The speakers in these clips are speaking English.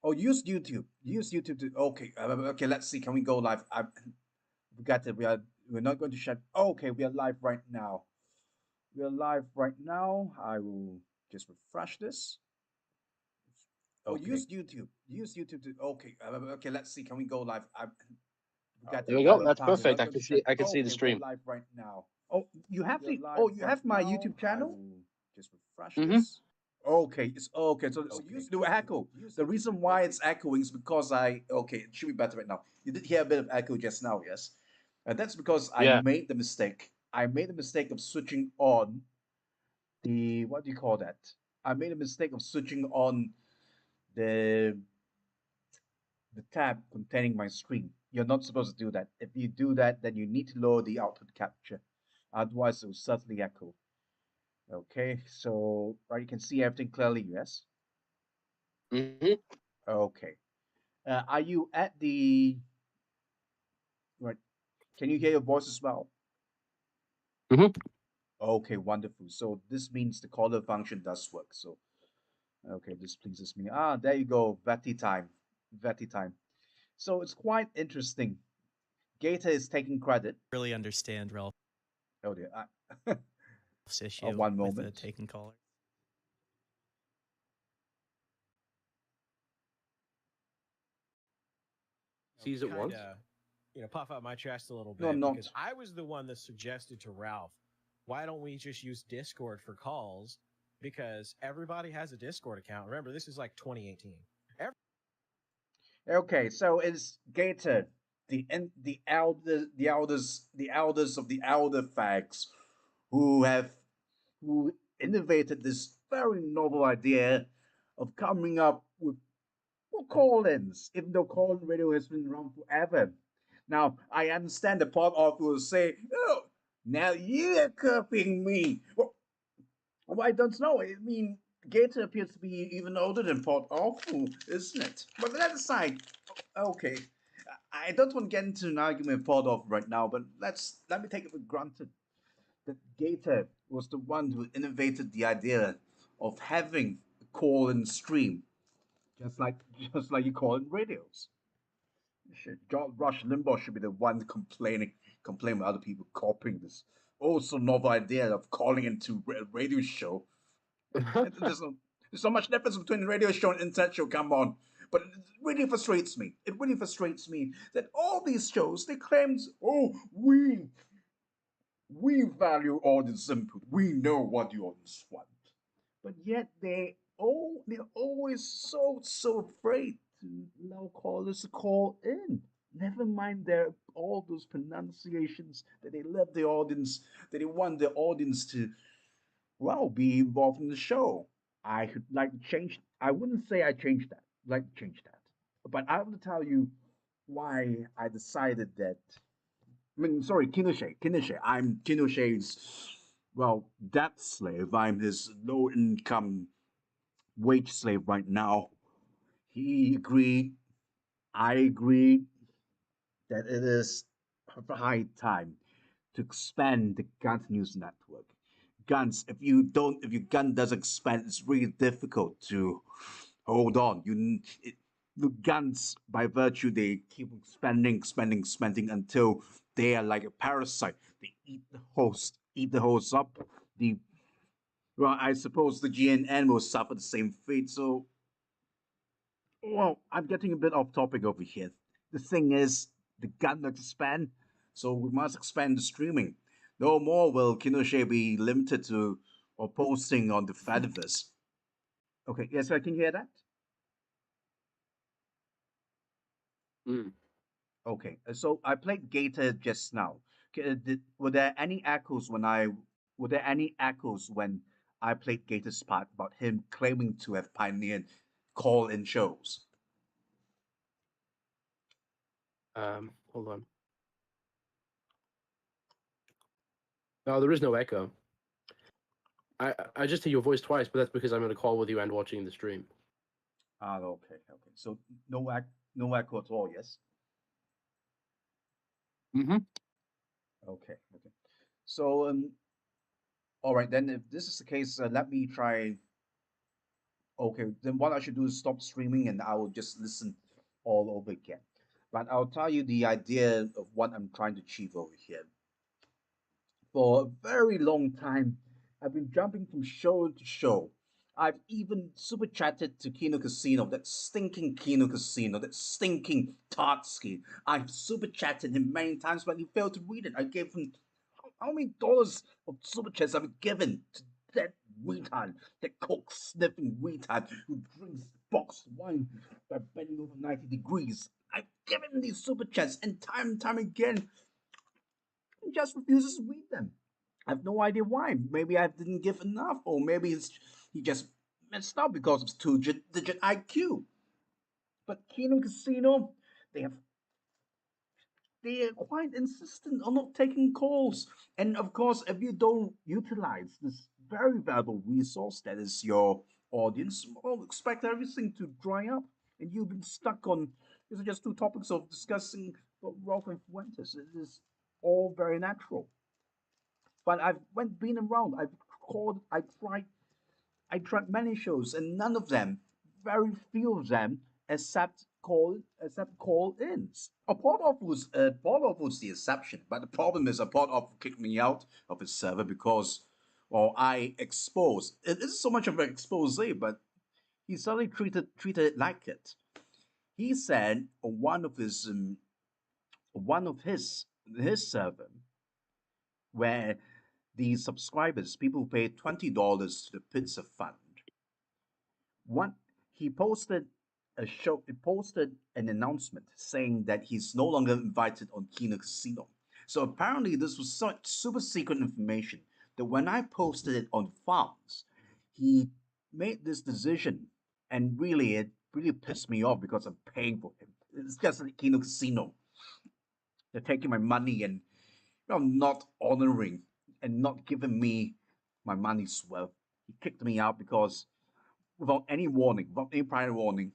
Oh, use YouTube. Use YouTube to. Okay. Okay. Let's see. Can we go live? We got it. We're not going to shut. Okay. We are live right now. We are live right now. I will just refresh this. Oh, Okay. use YouTube. Use YouTube to. Okay. Okay. Let's see. Can we go live? We got There it. we We are go. in That's time. We're perfect. not I going can to see. shut. I can see the Okay. We are stream. live right now. Oh, you have We are the. live Oh, you right have my now. YouTube I channel. will Just refresh Mm-hmm. this. Okay, it's okay. So Okay. use the echo. The reason why it's echoing is because I okay, it should be better right now. You did hear a bit of echo just now, yes? And that's because I Yeah. made the mistake. I made the mistake of switching on the what do you call that? I made a mistake of switching on the the tab containing my screen. You're not supposed to do that. If you do that, then you need to lower the output capture. Otherwise, it will certainly echo. Okay, so right, you can see everything clearly, yes? Mm-hmm. Okay. Are you at the right? Can you hear your voice as well? Mm-hmm. Okay, wonderful. So this means the caller function does work. So okay, this pleases me. Ah, there you go. Vetty time. Vetty time. So it's quite interesting. Gator is taking credit. Really understand Ralph's Oh dear. issue One with the moment. taken callers. Sees it Kind once. of, puff out my chest a little No, I'm bit because not. I was the one that suggested to Ralph, why don't we just use Discord for calls? Because everybody has a Discord account. Remember, this is like 2018. Okay, so it's Gator, the elders of the elder fags, who have who innovated this very novel idea of coming up with call-ins, even though call-in radio has been around forever. Now, I understand the part of will say, "Oh, now you're copying me." Well, I don't know. I mean, Gator appears to be even older than Port Awful, isn't it? But that aside, okay. I don't want to get into an argument with Port Awful right now, but let me take it for granted that Gator was the one who innovated the idea of having a call-in stream, just like just like you call in radios. George Rush Limbaugh should be the one complaining with other people copying this also novel idea of calling into a radio show. There's so much difference between a radio show and an internet show. Come on, but it really frustrates me. It really frustrates me that all these shows they claim, oh, we value audience input. We know what the audience want, but yet they're always so afraid to allow callers to call in. Never mind their all those pronunciations that they love the audience, that they want the audience to be involved in the show. I should like to change. I wouldn't say I changed that. I'd like to change that, but I will tell you why I decided that. I mean, sorry, Kinoshe. Kinoshe. I'm Kinoshe's debt slave. I'm his low-income wage slave right now. He agreed. I agreed that it is high time to expand the Gunt News Network. Guns, if your gun doesn't expand, it's really difficult to hold on. The guns, by virtue, they keep expanding until they are like a parasite. They eat the host up. The I suppose the GNN will suffer the same fate. So, I'm getting a bit off topic over here. The thing is, the gun must expand, so we must expand the streaming. No more will Kinoshe be limited to or posting on the Fediverse. Okay, yes, I can hear that. Mm. Okay, so I played Gator just now. Were there any echoes when I played Gator's part about him claiming to have pioneered call-in shows? Hold on. No, there is no echo. I just hear your voice twice, but that's because I'm on a call with you and watching the stream. Ah, okay, okay. So no echo at all, yes? Mm-hmm. Okay, okay. So all right then. If this is the case, let me try. Okay, then what I should do is stop streaming and I will just listen all over again. But I'll tell you the idea of what I'm trying to achieve over here. For a very long time, I've been jumping from show to show. I've even super chatted to Kino Casino, that stinking Kino Casino, that stinking Tartsky. I've super chatted him many times, but he failed to read it. I gave him how many dollars of super chats have I given to that retard, that coke sniffing retard who drinks boxed wine by bending over 90 degrees. I've given these super chats, and time again, he just refuses to read them. I have no idea why. Maybe I didn't give enough, or maybe he just messed up because of two-digit IQ. But Kino Casino, they have they are quite insistent on not taking calls. And of course, if you don't utilize this very valuable resource that is your audience, well, expect everything to dry up, and you've been stuck on. These are just two topics of discussing Ralph and Fuentes. It is all very natural. But been around. I tried many shows, and none of them, very few of them, except call ins. A Port of was the exception, but the problem is a Port of kicked me out of his server because, well, I exposed. It isn't so much of an expose, but he suddenly treated it like it. He said on one of his server where the subscribers, people who paid $20 to the Pizza Fund, one he posted he posted an announcement saying that he's no longer invited on Kino Casino. So apparently this was such super secret information that when I posted it on Farms, he made this decision, and really it really pissed me off because I'm paying for him. It's just like Kino Casino. They're taking my money and not honoring and not giving me my money's worth. He kicked me out because without any warning, without any prior warning,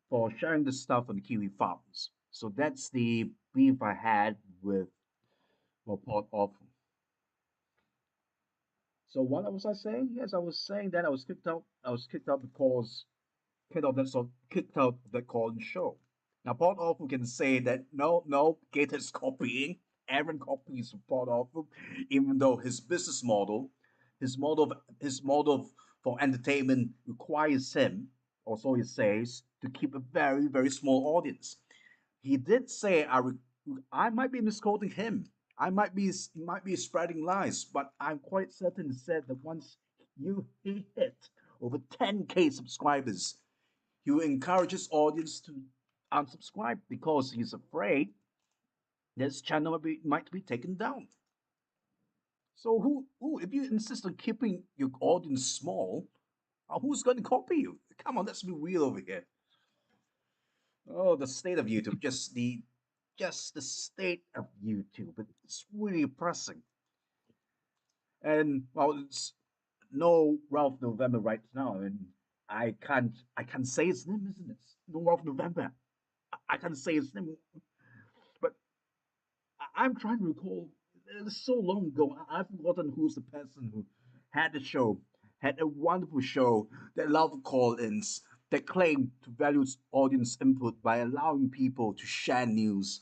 for sharing this stuff on the Kiwi farms. So that's the beef I had with Port Awful. So what was I saying? Yes, I was saying that I was kicked out. I was kicked out because kicked out of that call and show. Now Port Awful can say that no, Gator's copying. Aaron copies from Port Awful, even though his model for entertainment requires him, or so he says, to keep a very, very small audience. He did say I might be misquoting him. He might be spreading lies, but I'm quite certain he said that once he hit over 10K subscribers, he will encourage his audience to unsubscribe because he's afraid this channel might be taken down. So if you insist on keeping your audience small, who's going to copy you? Come on, let's be real over here. Oh, the state of YouTube, just the state of YouTube. It's really depressing. And well, it's no Ralph November right now, and I can't say his name, isn't it? No Ralph November. I can't say his name, but I'm trying to recall. It's so long ago. I've forgotten who's the person who had the show, had a wonderful show that allowed call-ins, that claimed to value audience input by allowing people to share news.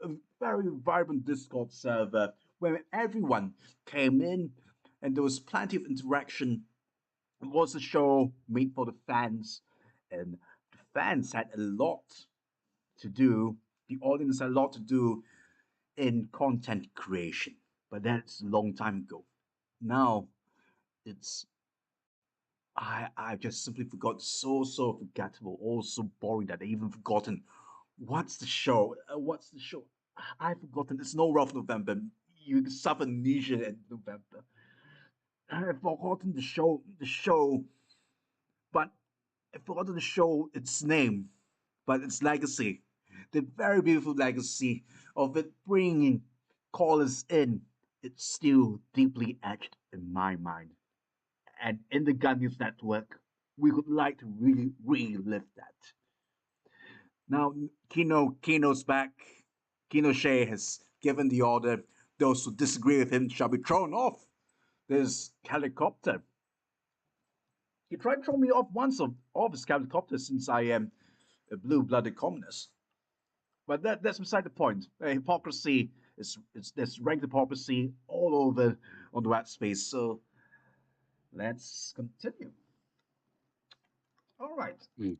A very vibrant Discord server where everyone came in and there was plenty of interaction. It was a show made for the fans, and the fans had a lot to do. The audience had a lot to do in content creation, but that's a long time ago. Now it's I just simply forgot, so forgettable, also boring that I even forgotten what's the show. What's the show? I've forgotten. It's no Rough November. You suffer amnesia in November. I've forgotten the show, but I've forgotten the show, its name, but its legacy, the very beautiful legacy of it bringing callers in. It's still deeply etched in my mind. And in the Gun News Network, we would like to really relive that. Now, Kino's back. Kino Shea has given the order. Those who disagree with him shall be thrown off this helicopter. He tried to throw me off once of his helicopter since I am a blue-blooded communist. But that's beside the point. Hypocrisy is there's rank hypocrisy all over on the web space. So let's continue. All right. Mm.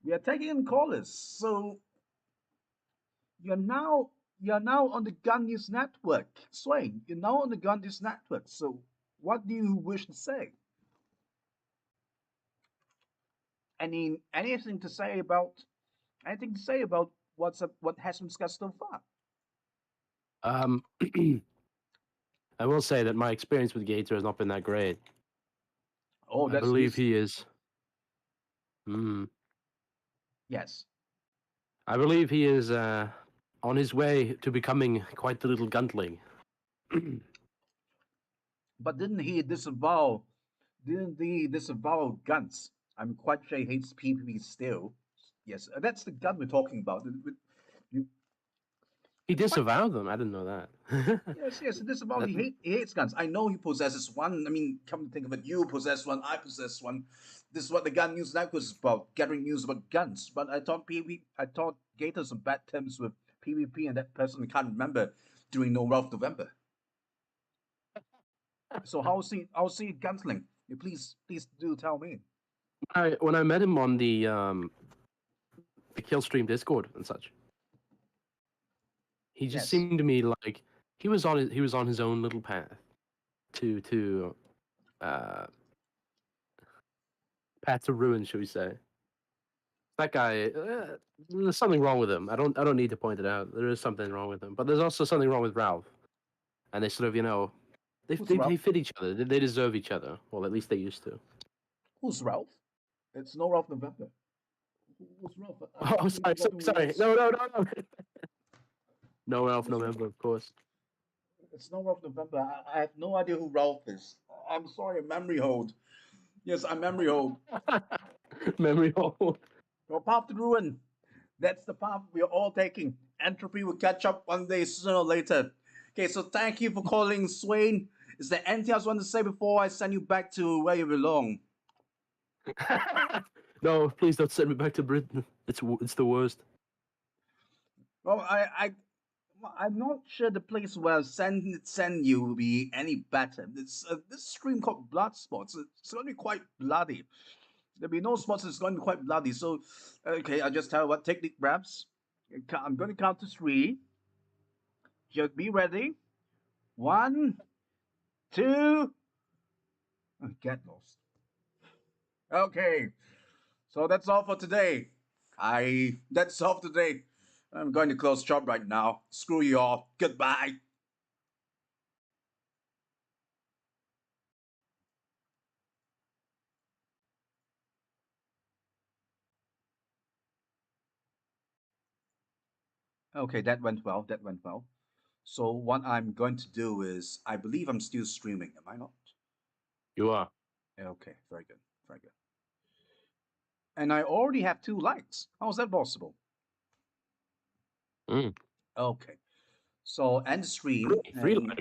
We are taking in callers. So you're now on the Gun News Network. Swain, you're now on the Gun News Network. So what do you wish to say? Anything to say about what has been discussed so far? Um, I will say that my experience with Gator has not been that great. Oh, I that's believe news. he is. Mm, Yes. I believe he is on his way to becoming quite the little guntling. But didn't he disavow? Didn't he disavow guns? I'm quite sure he hates PvP still. Yes, that's the gun we're talking about. You, He disavowed them. I didn't know that. yes, he disavowed. He hates guns. I know he possesses one. I mean, come to think of it, you possess one. I possess one. This is what the Gun News Network is about: gathering news about guns. But I thought Gator's on bad terms with PvP, and that person can't remember during No Ralph November. So how's he gunsling? You please do tell me. When I met him on the Killstream Discord and such, he just Yes. seemed to me like he was on his own little path to path to ruin, shall we say? That guy, there's something wrong with him. I don't need to point it out. There is something wrong with him, but there's also something wrong with Ralph. And they sort of, they Who's Ralph? they fit each other. They deserve each other. Well, at least they used to. Who's Ralph? It's no Ralph November. Who's Ralph? Oh, sorry. No. No Ralph November, of course. It's no Ralph November. I have no idea who Ralph is. I'm sorry, memory hold. Yes, I'm memory hold. Memory hole. Your path to ruin. That's the path we are all taking. Entropy will catch up one day sooner or later. Okay, so thank you for calling, Swain. Is there anything else you want to say before I send you back to where you belong? No, please don't send me back to Britain. It's the worst. Well, I'm not sure the place where send you will be any better. It's this stream called Blood Spots. It's going to be quite bloody. There'll be no spots. It's going to be quite bloody. So, okay, I'll just tell you what. Take deep breaths. I'm going to count to 3. Just be ready. 1, 2. Get lost. Okay, so that's all for today. That's all for today. I'm going to close shop right now. Screw you all. Goodbye. Okay, that went well. That went well. So what I'm going to do is, I believe I'm still streaming. Am I not? You are. Okay, very good. Very good. And I already have 2 likes. How is that possible? Mm. Okay. So end stream. Free and- likes.